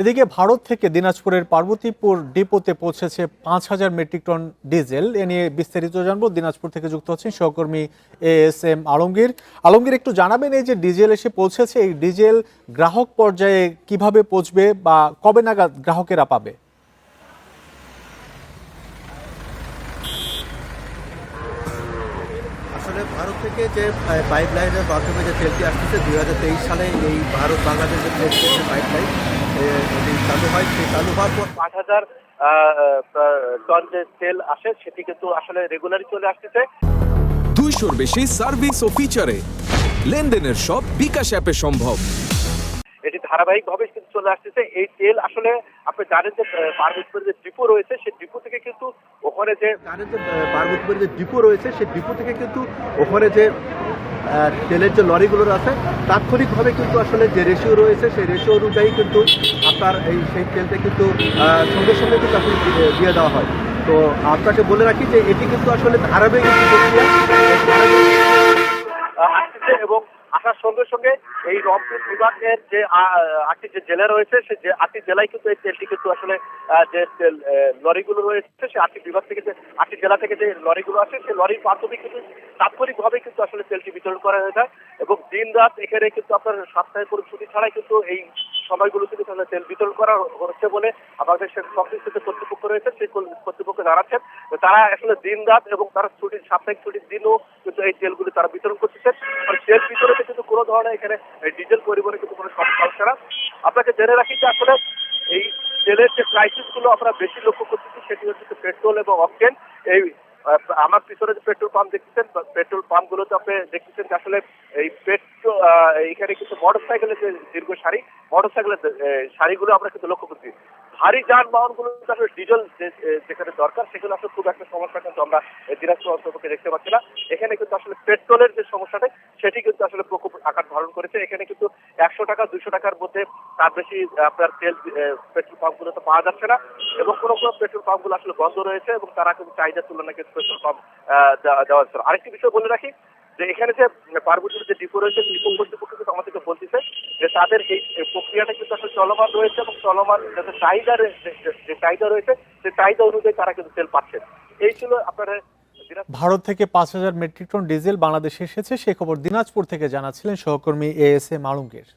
এদিকে ভারত থেকে দিনাজপুরের পার্বতীপুর ডিপোতে পৌঁছেছে 5,000 মেট্রিক টন ডিজেল। এ নিয়ে বিস্তারিত জানবো। দিনাজপুর থেকে যুক্ত হচ্ছেন সহকর্মী ASM আলমগীর। আলমগীর, একটু জানাবেন, এই যে ডিজেল এসে পৌঁছেছে, এই ডিজেল গ্রাহক পর্যায়ে কিভাবে পৌঁছবে বা কবে নাগাদ গ্রাহকেরা পাবে? আসলে ভারত থেকে যে পাইপলাইনের মাধ্যমে যে তেলটি আসতেছে 2023 সালে এই ভারত বাংলাদেশের যে পাইপলাইন এটি চালু হয়, সেই চালু হওয়ার পর 5,000 টন যে তেল আসে সেটি কিন্তু আসলে রেগুলারই চলে আসতেছে। 200-র বেশি সার্ভিস ও ফিচারে লেনদেনের সব বিকাশ অ্যাপে সম্ভব। এটি ধারাবাহিকভাবে কিন্তু চলে আসতেছে। এই তেল আসলে আপনি জানেন যে পার্বতীপুরের যে ডিপো রয়েছে সেই ডিপো থেকে কিন্তু ওখানে যে পার্বতীপুরের যে ডিপো রয়েছে সেই ডিপো থেকে কিন্তু ওখানে যে তেলের যে লরিগুলো আছে তাৎক্ষণিকভাবে কিন্তু আসলে যে রেশিও রয়েছে সেই রেশিও অনুযায়ী কিন্তু আপনার সেই তেলটা কিন্তু সঙ্গে সঙ্গে কিন্তু আপনি দিয়ে দেওয়া হয়। তো আপনাকে বলে রাখি যে এটি কিন্তু আসলে ধারাবাহিক একটি প্রক্রিয়া আসতেছে এবং আসার সঙ্গে সঙ্গে এই রংপুর বিভাগের যে 8টি যে জেলা রয়েছে সেই যে 8টি জেলায় কিন্তু এই তেলটি কিন্তু আসলে যে তেল লরিগুলো রয়েছে সেই 8টি বিভাগ থেকে যে 8টি জেলা থেকে যে লরিগুলো আসে সেই লরির মাধ্যমে কিন্তু তাৎক্ষণিকভাবে কিন্তু আসলে তেলটি বিতরণ করা হয়ে যায় এবং দিন রাত এখানে কিন্তু আপনার সপ্তাহে কোনো ছুটি ছাড়াই কিন্তু এই সময়গুলোতে কিন্তু তেল বিতরণ করা হচ্ছে বলে আমাদের সংশ্লিষ্ট যে কর্তৃপক্ষ রয়েছে সেই কর্তৃপক্ষ জানাচ্ছেন। তারা আসলে দিন রাত এবং তারা সাপ্তাহিক ছুটির দিনও কিন্তু এই তেলগুলি তারা বিতরণ করতেছেন। তেল বিতরণে কিন্তু কোনো ধরনের এখানে ডিজেল পরিবহনে কিন্তু কোনো সমস্যা না। আপনাকে জেনে রাখি যে আসলে এই তেলের যে ক্রাইসিস গুলো আমরা বেশি লক্ষ্য করতেছি সেটি হচ্ছে পেট্রোল এবং অকটেন। এই আমার পিছনে যে পেট্রোল পাম্প দেখতেছেন, পেট্রোল পাম্প গুলোতে আপনি দেখতেছেন যে আসলে এই পেট্রোল এখানে কিন্তু মোটরসাইকেলের যে দীর্ঘ সারি, মোটরসাইকেলের সারিগুলো আমরা কিন্তু লক্ষ্য করছি। ভারী যানবাহন গুলো আসলে ডিজেল যেখানে দরকার সেগুলো আসলে খুব একটা সমস্যা কিন্তু আমরা দিনাজপুর অঞ্চলকে দেখতে পাচ্ছি না। এখানে কিন্তু আসলে পেট্রোলের যে সমস্যাটা সেটি কিন্তু আসলে প্রকোপ আকার ধারণ করেছে। এখানে কিন্তু 100 টাকা 200 টাকার মধ্যে তার বেশি আপনার তেল পেট্রোল পাম্প গুলোতে পাওয়া যাচ্ছে না এবং কোনো পেট্রোল পাম্প গুলো আসলে বন্ধ রয়েছে এবং তারা কিন্তু চাহিদার তুলনায় কিন্তু পেট্রোল পাম্প দেওয়া যাচ্ছে না। আরেকটি বিষয় বলে রাখি যে এখানে যে পার্বতীপুর যে ডিপো রয়েছে ডিপো কর্তৃপক্ষ কিন্তু আমাদেরকে বলতেছে যে তাদের এই প্রক্রিয়াটা কিন্তু আসলে চলমান রয়েছে এবং চলমান যাতে যে চাহিদা রয়েছে সেই চাহিদা অনুযায়ী তারা কিন্তু তেল পাচ্ছেন। এই ছিল আপনার ভারত থেকে 5,000 মেট্রিক টন ডিজেল বাংলাদেশে এসেছে, সে খবর দিনাজপুর থেকে জানাচ্ছিলেন সহকর্মী ASM আলমগীর।